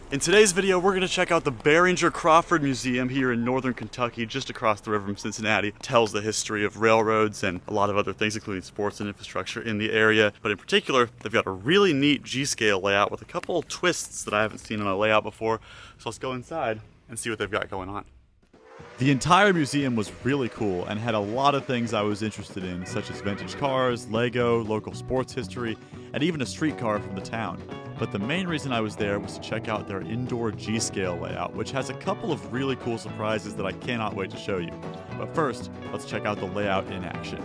In today's video, we're going to check out the Behringer-Crawford Museum here in northern Kentucky, just across the river from Cincinnati. It tells the history of railroads and a lot of other things, including sports and infrastructure in the area. But in particular, they've got a really neat G-scale layout with a couple twists that I haven't seen on a layout before. So let's go inside and see what they've got going on. The entire museum was really cool and had a lot of things I was interested in, such as vintage cars, Lego, local sports history, and even a streetcar from the town. But the main reason I was there was to check out their indoor G-scale layout, which has a couple of really cool surprises that I cannot wait to show you. But first, let's check out the layout in action.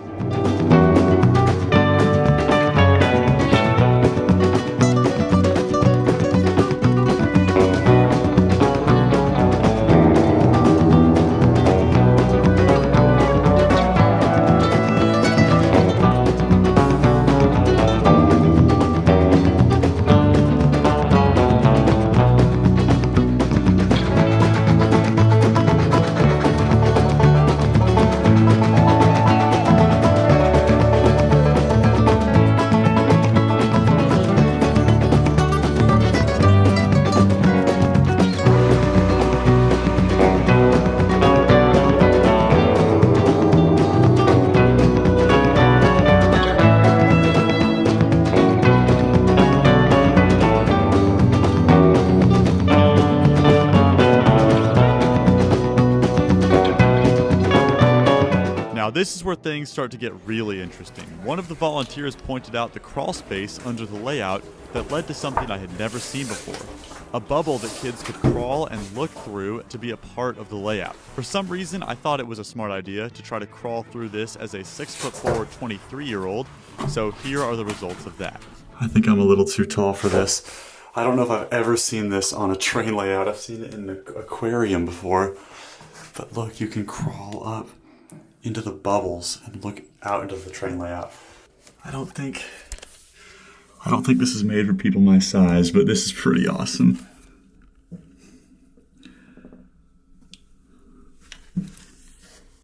Now this is where things start to get really interesting. One of the volunteers pointed out the crawl space under the layout that led to something I had never seen before. A bubble that kids could crawl and look through to be a part of the layout. For some reason, I thought it was a smart idea to try to crawl through this as a 6'4", 23-year-old, so here are the results of that. I think I'm a little too tall for this. I don't know if I've ever seen this on a train layout. I've seen it in the aquarium before, but look, you can crawl up into the bubbles and look out into the train layout. I don't think this is made for people my size, but this is pretty awesome.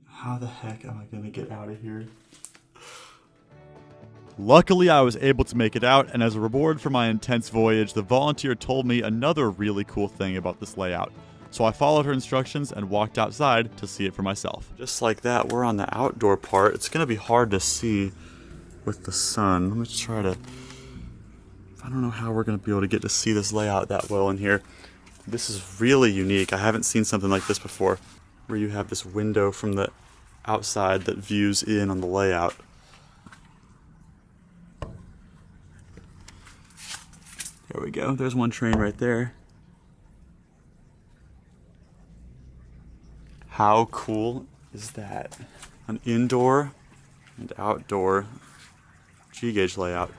How the heck am I gonna get out of here? Luckily, I was able to make it out, and as a reward for my intense voyage, the volunteer told me another really cool thing about this layout. So I followed her instructions and walked outside to see it for myself. Just like that, we're on the outdoor part. It's gonna be hard to see with the sun. Let me try to, I don't know how we're gonna be able to get to see this layout that well in here. This is really unique. I haven't seen something like this before, where you have this window from the outside that views in on the layout. There we go, there's one train right there. How cool is that? An indoor and outdoor G-gauge layout.